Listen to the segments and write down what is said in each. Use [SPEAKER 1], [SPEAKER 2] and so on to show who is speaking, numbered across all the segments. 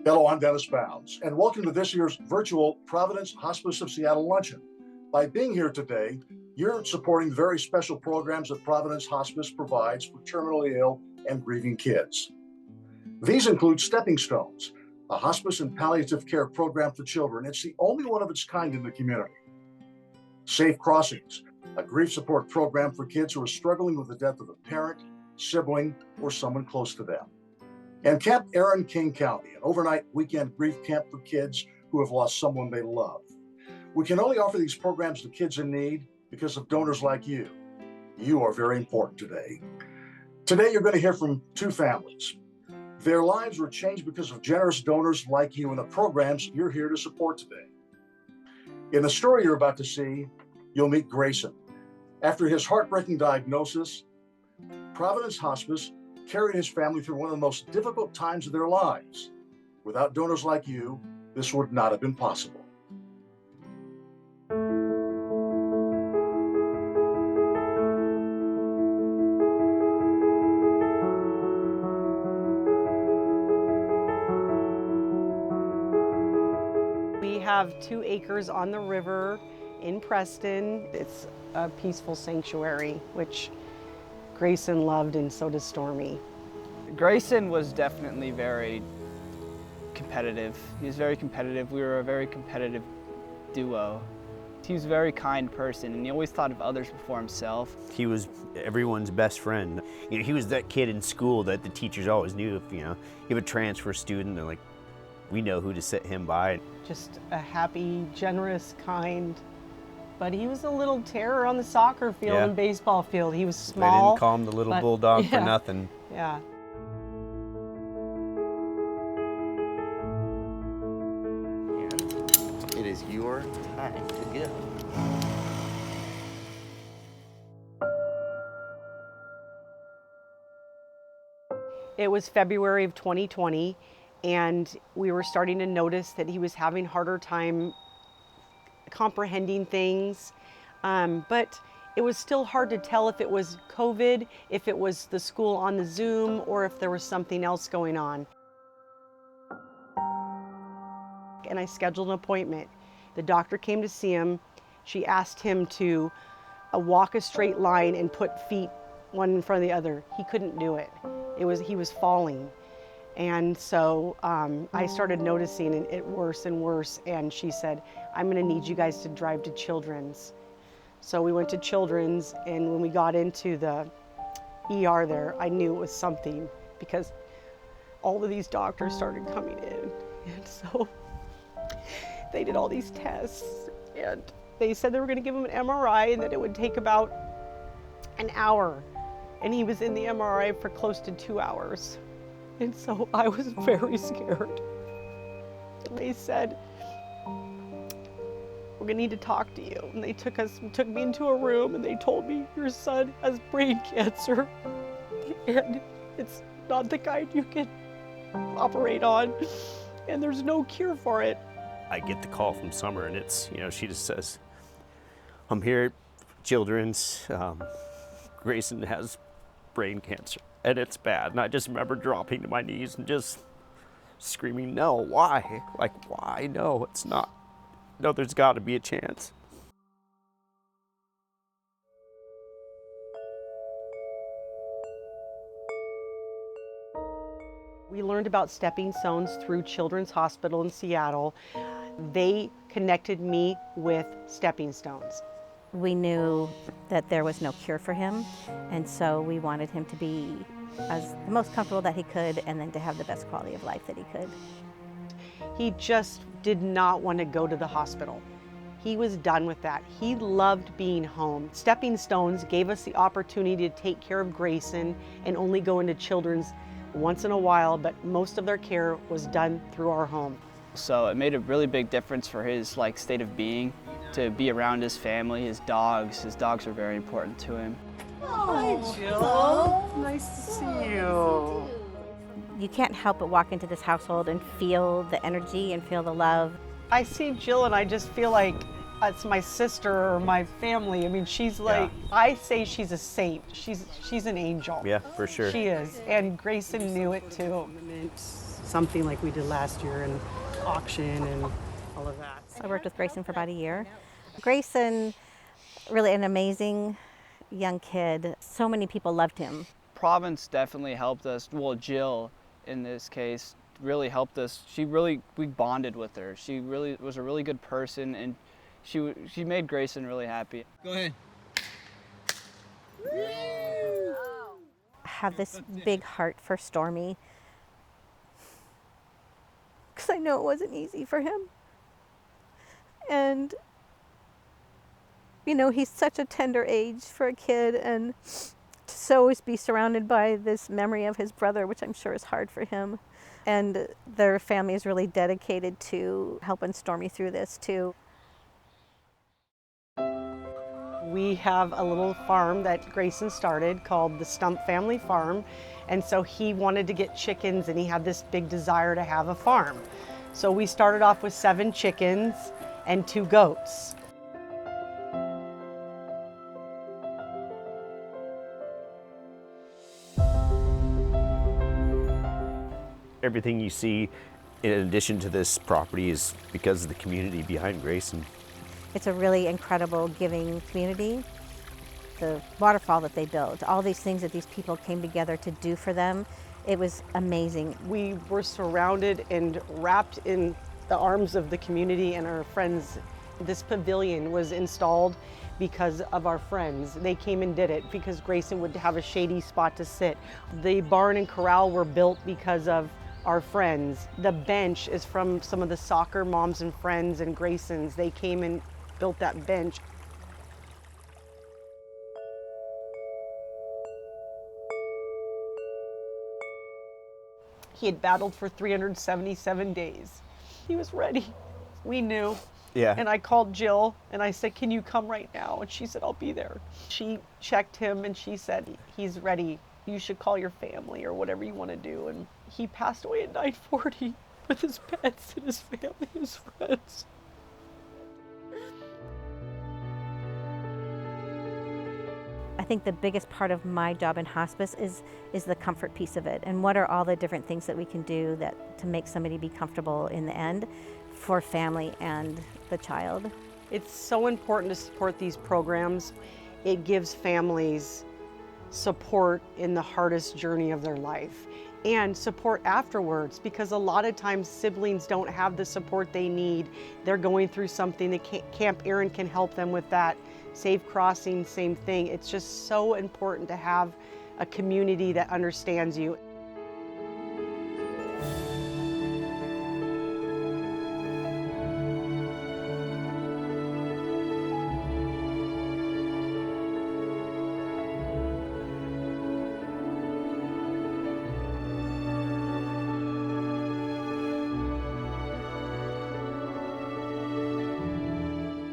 [SPEAKER 1] Hello, I'm Dennis Bounds, and welcome to this year's virtual Providence Hospice of Seattle Luncheon. By being here today, you're supporting the very special programs that Providence Hospice provides for terminally ill and grieving kids. These include Stepping Stones, a hospice and palliative care program for children. It's the only one of its kind in the community. Safe Crossings, a grief support program for kids who are struggling with the death of a parent, sibling, or someone close to them. And Camp Aaron King County, an overnight weekend grief camp for kids who have lost someone they love. We can only offer these programs to kids in need because of donors like you. You are very important today. Today, you're going to hear from two families. Their lives were changed because of generous donors like you and the programs you're here to support today. In the story you're about to see, you'll meet Grayson. After his heartbreaking diagnosis, Providence Hospice carried his family through one of the most difficult times of their lives. Without donors like you, this would not have been possible.
[SPEAKER 2] We have 2 acres on the river in Preston. It's a peaceful sanctuary, which Grayson loved, and so does Stormy.
[SPEAKER 3] Grayson was definitely very competitive. He was very competitive. We were a very competitive duo. He was a very kind person, and he always thought of others before himself.
[SPEAKER 4] He was everyone's best friend. You know, he was that kid in school that the teachers always knew if, you have a transfer student, they're like, we know who to sit him by.
[SPEAKER 2] Just a happy, generous, kind, but he was a little terror on the soccer field and baseball field. He was small.
[SPEAKER 4] They didn't call him the little bulldog for nothing.
[SPEAKER 2] Yeah.
[SPEAKER 5] It is your time to go.
[SPEAKER 2] It was February of 2020, and we were starting to notice that he was having a harder time comprehending things, but it was still hard to tell if it was COVID, if it was the school on the Zoom, or if there was something else going on. And I scheduled an appointment. The doctor came to see him. She asked him to walk a straight line and put feet one in front of the other. He couldn't do it. He was falling. And so I started noticing it worse and worse, and she said, I'm gonna need you guys to drive to Children's. So we went to Children's, and when we got into the ER there, I knew it was something, because all of these doctors started coming in. And so they did all these tests, and they said they were gonna give him an MRI and that it would take about an hour. And he was in the MRI for close to 2 hours. And so I was very scared. And they said, we're gonna need to talk to you. And they took me into a room, and they told me, your son has brain cancer. And it's not the kind you can operate on. And there's no cure for it.
[SPEAKER 4] I get the call from Summer, and it's, she just says, I'm here at Children's. Grayson has brain cancer, and it's bad. And I just remember dropping to my knees and just screaming, no, why? Like, why? No, it's not. No, there's got to be a chance.
[SPEAKER 2] We learned about Stepping Stones through Children's Hospital in Seattle. They connected me with Stepping Stones.
[SPEAKER 6] We knew that there was no cure for him, and so we wanted him to be the most comfortable that he could, and then to have the best quality of life that he could.
[SPEAKER 2] He just did not want to go to the hospital. He was done with that. He loved being home. Stepping Stones gave us the opportunity to take care of Grayson and only go into Children's once in a while, but most of their care was done through our home.
[SPEAKER 3] So it made a really big difference for his state of being, to be around his family, his dogs. His dogs are very important to him.
[SPEAKER 2] Hi, Jill. Nice to see you.
[SPEAKER 6] You can't help but walk into this household and feel the energy and feel the love.
[SPEAKER 2] I see Jill and I just feel like It's my sister or my family. I mean, she's like, I say she's a saint. She's an angel.
[SPEAKER 4] Yeah, for sure.
[SPEAKER 2] She is. And Grayson knew it too. Something like we did last year, and auction and all of that.
[SPEAKER 6] I worked with Grayson for about a year. Grayson, really an amazing young kid. So many people loved him.
[SPEAKER 3] Providence definitely helped us. Well, Jill, in this case, really helped us. We bonded with her. She really was a really good person, and she made Grayson really happy.
[SPEAKER 7] Go ahead.
[SPEAKER 6] I have this big heart for Stormy because I know it wasn't easy for him. And, you know, he's such a tender age for a kid, and to always be surrounded by this memory of his brother, which I'm sure is hard for him. And their family is really dedicated to helping Stormy through this too.
[SPEAKER 2] We have a little farm that Grayson started called the Stump Family Farm. And so he wanted to get chickens, and he had this big desire to have a farm. So we started off with 7 chickens and 2 goats.
[SPEAKER 4] Everything you see in addition to this property is because of the community behind Grayson.
[SPEAKER 6] It's a really incredible giving community. The waterfall that they built, all these things that these people came together to do for them, it was amazing.
[SPEAKER 2] We were surrounded and wrapped in the arms of the community and our friends. This pavilion was installed because of our friends. They came and did it because Grayson would have a shady spot to sit. The barn and corral were built because of our friends. The bench is from some of the soccer moms and friends and Grayson's. They came and built that bench. He had battled for 377 days. He was ready. We knew.
[SPEAKER 4] Yeah.
[SPEAKER 2] And I called Jill and I said, "Can you come right now?" And she said, "I'll be there." She checked him and she said, "He's ready. You should call your family or whatever you want to do." And he passed away at 9:40 with his pets and his family and his friends.
[SPEAKER 6] I think the biggest part of my job in hospice is the comfort piece of it, and what are all the different things that we can do that to make somebody be comfortable in the end for family and the child.
[SPEAKER 2] It's so important to support these programs. It gives families support in the hardest journey of their life and support afterwards, because a lot of times siblings don't have the support they need. They're going through something. Camp Aaron can help them with that. Safe Crossing, same thing. It's just so important to have a community that understands you.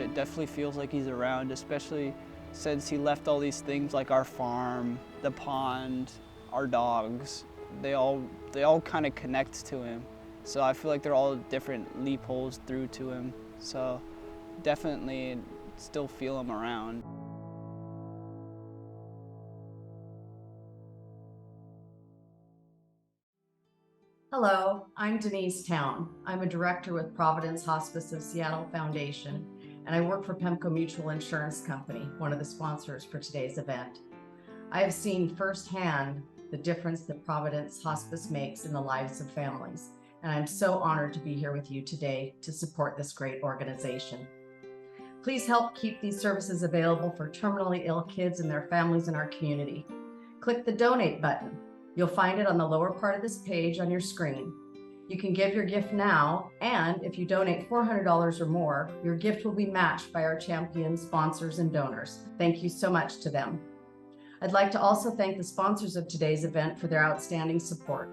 [SPEAKER 3] It definitely feels like he's around, especially since he left all these things like our farm, the pond, our dogs. They all kind of connect to him. So I feel like they're all different leapholes through to him. So definitely still feel him around.
[SPEAKER 8] Hello, I'm Denise Town. I'm a director with Providence Hospice of Seattle Foundation, and I work for Pemco Mutual Insurance Company, one of the sponsors for today's event. I have seen firsthand the difference that Providence Hospice makes in the lives of families, and I'm so honored to be here with you today to support this great organization. Please help keep these services available for terminally ill kids and their families in our community. Click the donate button. You'll find it on the lower part of this page on your screen. You can give your gift now, and if you donate $400 or more, your gift will be matched by our champion sponsors and donors. Thank you so much to them. I'd like to also thank the sponsors of today's event for their outstanding support.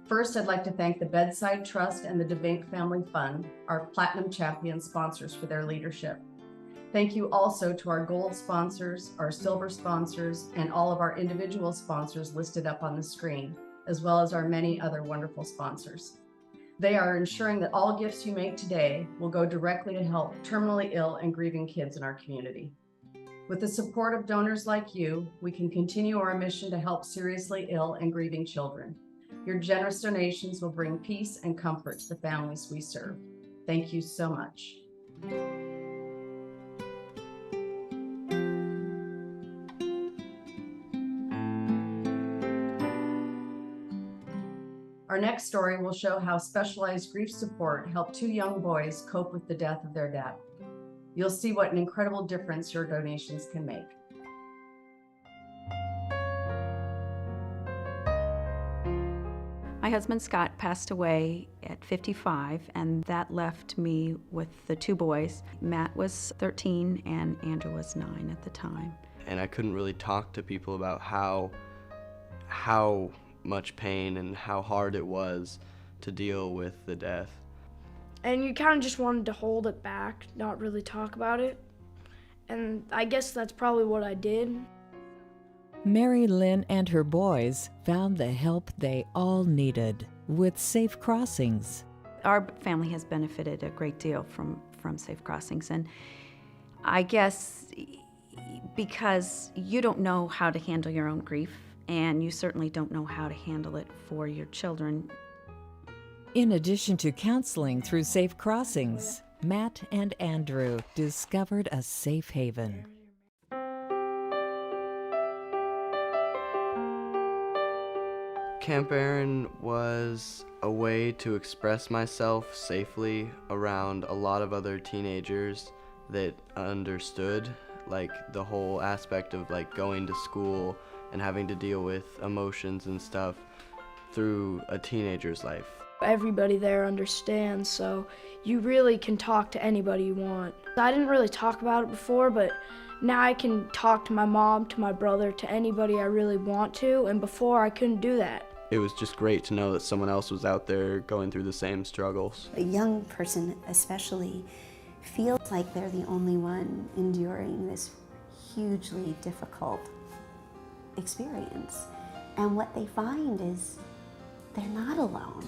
[SPEAKER 8] First, I'd like to thank the Bedside Trust and the DeVink Family Fund, our Platinum Champion sponsors, for their leadership. Thank you also to our gold sponsors, our silver sponsors, and all of our individual sponsors listed up on the screen, as well as our many other wonderful sponsors. They are ensuring that all gifts you make today will go directly to help terminally ill and grieving kids in our community. With the support of donors like you, we can continue our mission to help seriously ill and grieving children. Your generous donations will bring peace and comfort to the families we serve. Thank you so much. Our next story will show how specialized grief support helped two young boys cope with the death of their dad. You'll see what an incredible difference your donations can make.
[SPEAKER 7] My husband Scott passed away at 55, and that left me with the two boys. Matt was 13 and Andrew was 9 at the time.
[SPEAKER 9] And I couldn't really talk to people about how much pain and how hard it was to deal with the death.
[SPEAKER 10] And you kind of just wanted to hold it back, not really talk about it. And I guess that's probably what I did.
[SPEAKER 11] Mary Lynn and her boys found the help they all needed with Safe Crossings.
[SPEAKER 7] Our family has benefited a great deal from Safe Crossings, and I guess because you don't know how to handle your own grief, and you certainly don't know how to handle it for your children.
[SPEAKER 11] In addition to counseling through Safe Crossings, Matt and Andrew discovered a safe haven.
[SPEAKER 9] Camp Aaron was a way to express myself safely around a lot of other teenagers that understood like the whole aspect of like going to school and having to deal with emotions and stuff through a teenager's life.
[SPEAKER 10] Everybody there understands, so you really can talk to anybody you want. I didn't really talk about it before, but now I can talk to my mom, to my brother, to anybody I really want to, and before I couldn't do that.
[SPEAKER 9] It was just great to know that someone else was out there going through the same struggles.
[SPEAKER 12] A young person especially feels like they're the only one enduring this hugely difficult experience. And what they find is they're not alone.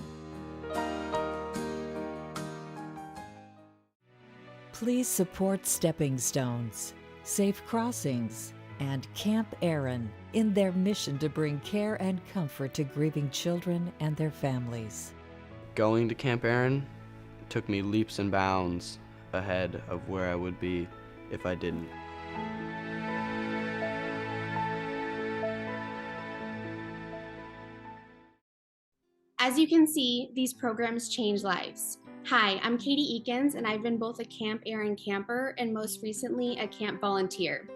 [SPEAKER 11] Please support Stepping Stones, Safe Crossings, and Camp Aaron in their mission to bring care and comfort to grieving children and their families.
[SPEAKER 9] Going to Camp Aaron took me leaps and bounds ahead of where I would be if I didn't.
[SPEAKER 13] As you can see, these programs change lives. Hi, I'm Katie Eakins, and I've been both a Camp Aaron camper and most recently a camp volunteer.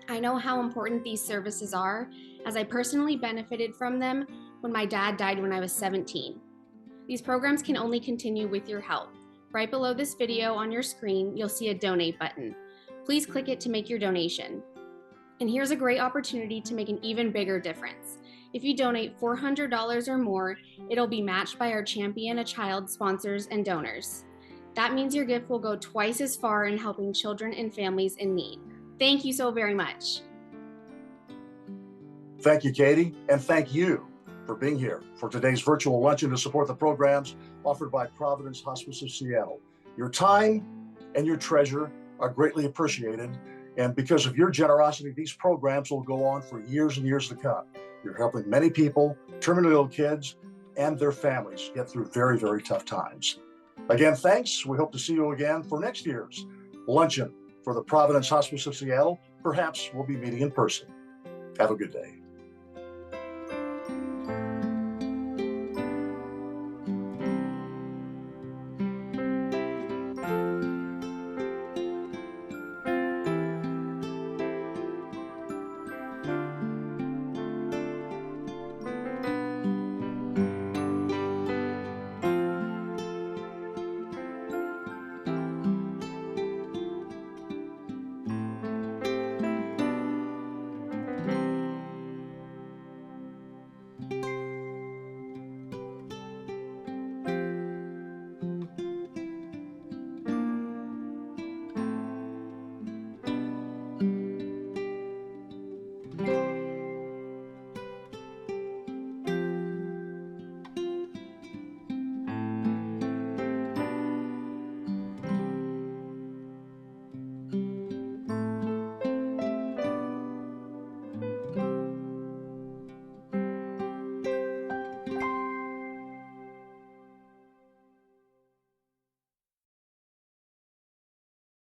[SPEAKER 13] I know how important these services are, as I personally benefited from them when my dad died when I was 17. These programs can only continue with your help. Right below this video on your screen, you'll see a donate button. Please click it to make your donation. And here's a great opportunity to make an even bigger difference. If you donate $400 or more, it'll be matched by our Champion a Child sponsors and donors. That means your gift will go twice as far in helping children and families in need. Thank you so very much.
[SPEAKER 1] Thank you, Katie, and thank you for being here for today's virtual luncheon to support the programs offered by Providence Hospice of Seattle. Your time and your treasure are greatly appreciated, and because of your generosity, these programs will go on for years and years to come. You're helping many people, terminally ill kids, and their families get through very, very tough times. Again, thanks. We hope to see you again for next year's luncheon for the Providence Hospice of Seattle. Perhaps we'll be meeting in person. Have a good day.